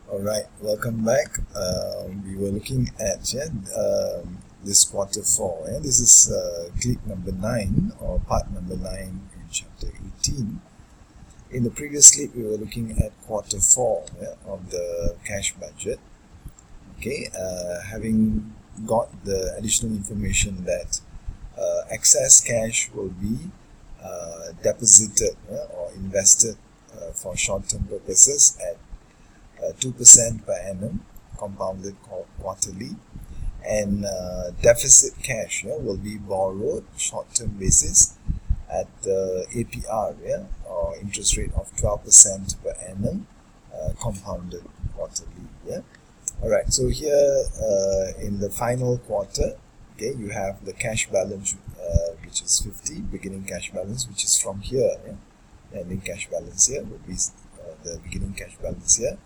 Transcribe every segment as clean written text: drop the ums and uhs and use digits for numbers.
Alright, welcome back. We were looking at this quarter 4. This is clip number 9 or part number 9 in chapter 18. In the previous clip, we were looking at quarter 4 of the cash budget. Okay, having got the additional information that excess cash will be deposited or invested for short-term purposes at 2% per annum compounded quarterly, and deficit cash will be borrowed short-term basis at the APR or interest rate of 12% per annum compounded quarterly. Alright, so here in the final quarter, okay, you have the cash balance which is 50, beginning cash balance, which is from here. Ending cash balance here would be the beginning cash balance here.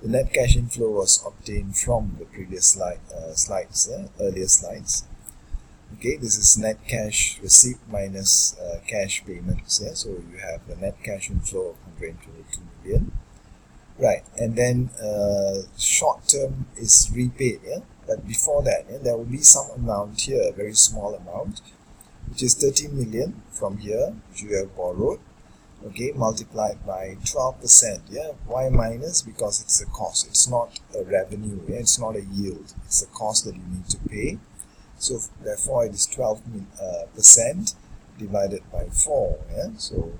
The net cash inflow was obtained from the previous earlier slides. Okay, this is net cash receipt minus cash payments. So you have the net cash inflow of 122 million. Right, and then short term is repaid. But before that, there will be some amount here, a very small amount, which is 13 million from here, which you have borrowed. Okay, multiplied by 12%. Why minus? Because it's a cost. It's not a revenue. It's not a yield. It's a cost that you need to pay. So therefore, it is 12% divided by 4. So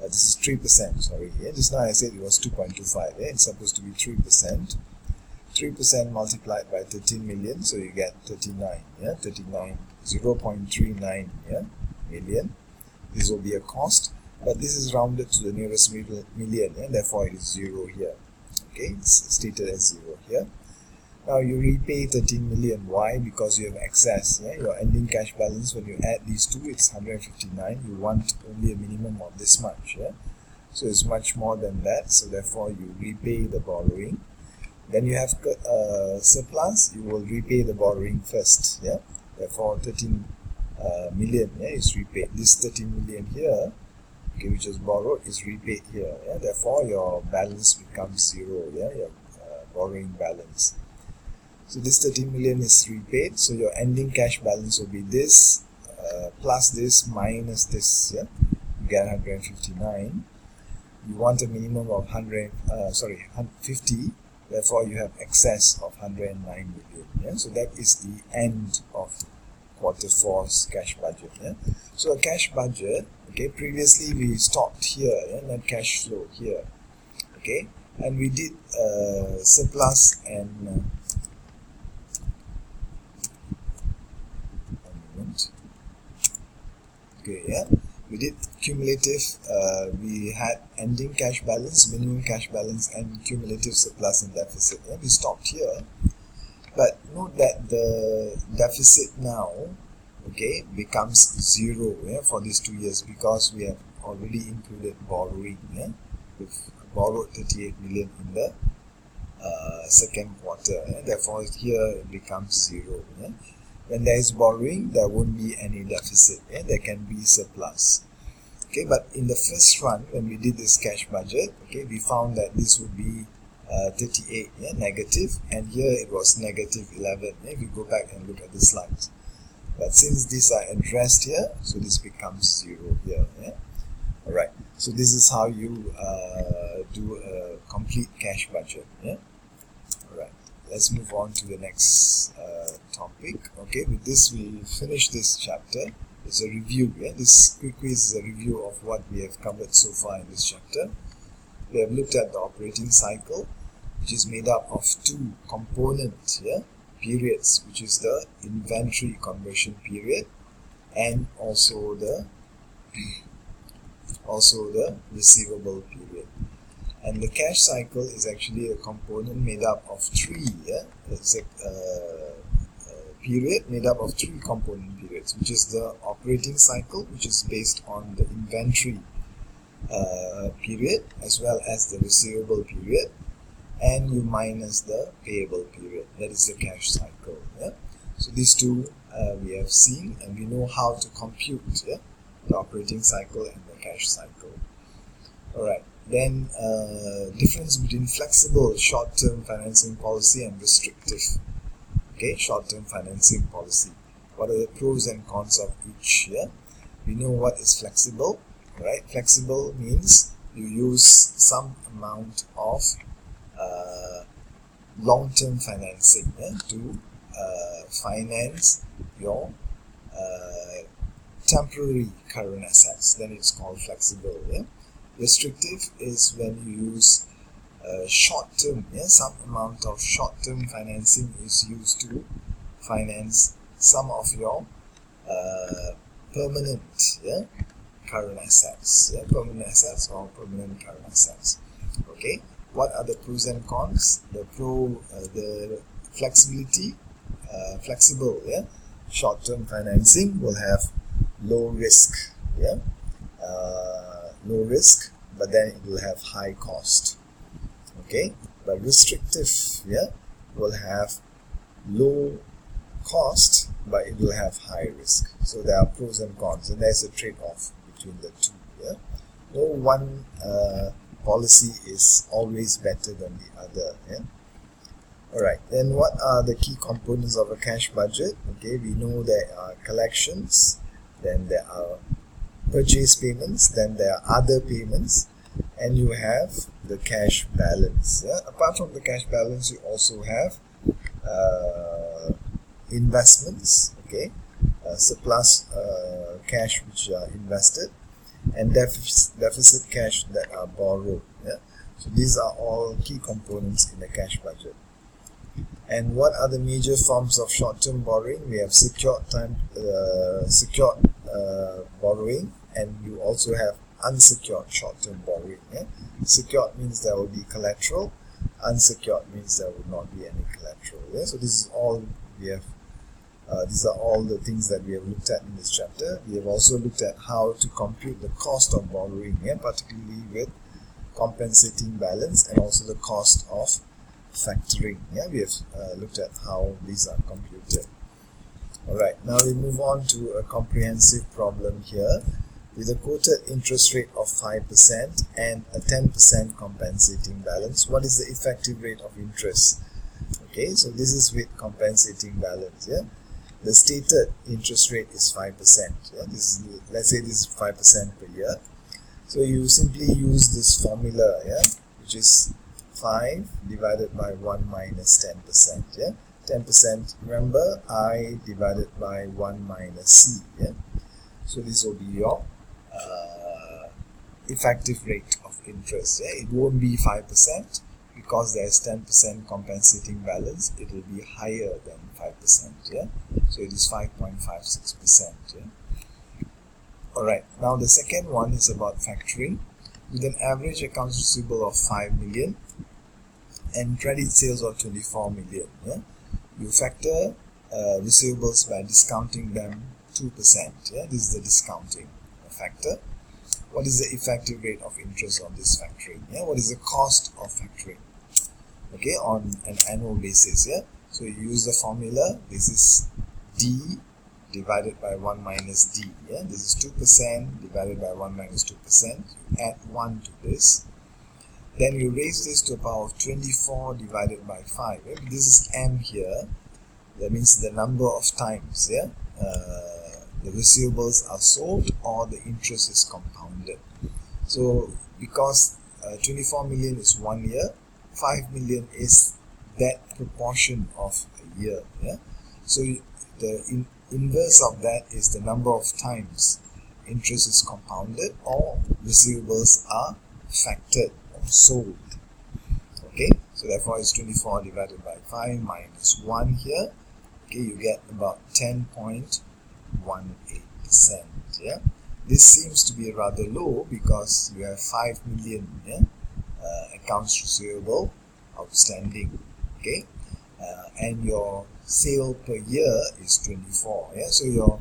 this is 3%. Sorry. Just now I said it was 2.25. It's supposed to be 3%. 3% multiplied by 13 million. So you get 39. 0.39 million. This will be a cost. But this is rounded to the nearest million, and therefore it is 0 here. Okay, it's stated as 0 here. Now you repay 13 million. Why? Because you have excess. Your ending cash balance, when you add these two, it's 159. You want only a minimum of this much. So it's much more than that. So therefore you repay the borrowing. Then you have surplus. You will repay the borrowing first. Therefore 13 million is repaid. This 13 million here, which is borrowed, is repaid here. Therefore, your balance becomes 0. Your borrowing balance. So this 13 million is repaid. So your ending cash balance will be this plus this minus this. You get 159. You want a minimum of 50. Therefore, you have excess of 109 million. So that is the end of quarter 4's cash budget. So a cash budget. Okay, previously we stopped here, net cash flow here. Okay, and we did surplus and we did cumulative. We had ending cash balance, minimum cash balance, and cumulative surplus and deficit. We stopped here, but note that the deficit now, okay, becomes 0 for these 2 years, because we have already included borrowing. We've borrowed 38 million in the second quarter. Therefore here it becomes 0. When there is borrowing, there won't be any deficit. There can be surplus. Okay, but in the first run, when we did this cash budget, okay, we found that this would be 38 negative, and here it was negative 11. If you go back and look at the slides. But since these are addressed here, so this becomes 0 here. Alright, so this is how you do a complete cash budget. Alright, let's move on to the next topic. Okay, with this we finish this chapter. It's a review. This quick quiz is a review of what we have covered so far in this chapter. We have looked at the operating cycle, which is made up of 2 components periods, which is the inventory conversion period and also the receivable period. And the cash cycle is actually a component made up of 3. It's a period made up of 3 component periods, which is the operating cycle, which is based on the inventory period as well as the receivable period, and you minus the payable period. That is the cash cycle. So these two we have seen, and we know how to compute the operating cycle and the cash cycle. Alright, Then difference between flexible short-term financing policy and restrictive, okay, short-term financing policy. What are the pros and cons of each here? We know what is flexible, right? Flexible means you use some amount of long-term financing to finance your temporary current assets. Then it's called flexible. Restrictive is when you use short-term, some amount of short-term financing is used to finance some of your permanent current assets, permanent assets or permanent current assets. Okay, what are the pros and cons? The flexibility, flexible short-term financing will have low risk, low risk, but then it will have high cost. Okay, but restrictive will have low cost, but it will have high risk. So there are pros and cons, and there's a trade-off between the two. No one policy is always better than the other. Alright, then what are the key components of a cash budget? Okay, we know there are collections, then there are purchase payments, then there are other payments, and you have the cash balance. Apart from the cash balance, you also have investments, okay, surplus cash which are invested, and deficit cash that are borrowed. So these are all key components in the cash budget. And what are the major forms of short-term borrowing? We have secured borrowing, and you also have unsecured short-term borrowing. Secured means there will be collateral, unsecured means there will not be any collateral. So this is all we have. These are all the things that we have looked at in this chapter. We have also looked at how to compute the cost of borrowing, particularly with compensating balance, and also the cost of factoring. We have looked at how these are computed. Alright, now we move on to a comprehensive problem here with a quoted interest rate of 5% and a 10% compensating balance. What is the effective rate of interest? Okay, so this is with compensating balance. The stated interest rate is 5%. This is, let's say this is 5% per year. So you simply use this formula, which is 5 divided by 1 minus 10%. 10%, remember, I divided by 1 minus C. So this will be your effective rate of interest. It won't be 5% because there is 10% compensating balance. It will be higher than 5%. So it is 5.56%. Alright, now the second one is about factoring. With an average accounts receivable of 5 million and credit sales of 24 million. You factor receivables by discounting them 2%. This is the discounting factor. What is the effective rate of interest on this factoring? What is the cost of factoring? Okay, on an annual basis. So you use the formula. This is D divided by 1 minus D. This is 2% divided by 1 minus 2%. You add 1 to this. Then you raise this to the power of 24 divided by 5. This is M here. That means the number of times the receivables are sold or the interest is compounded. So because 24 million is 1 year, 5 million is that proportion of a year. So the inverse of that is the number of times interest is compounded or receivables are factored or sold. Okay, so therefore it's 24 divided by 5 minus 1 here. Okay, you get about 10.18%. This seems to be rather low because you have 5 million accounts receivable outstanding. Okay, and your sale per year is 24. So your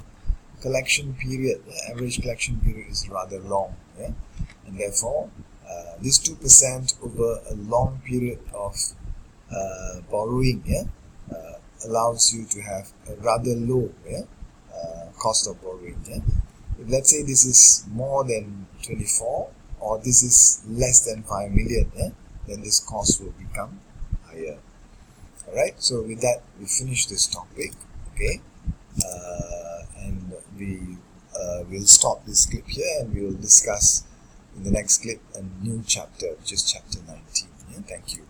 collection period, average collection period is rather long. And therefore this 2% over a long period of borrowing allows you to have a rather low cost of borrowing. If let's say this is more than 24 or this is less than 5 million, then this cost will become higher. Alright, so with that we finish this topic, okay, and we will stop this clip here, and we will discuss in the next clip a new chapter, which is chapter 19. Thank you.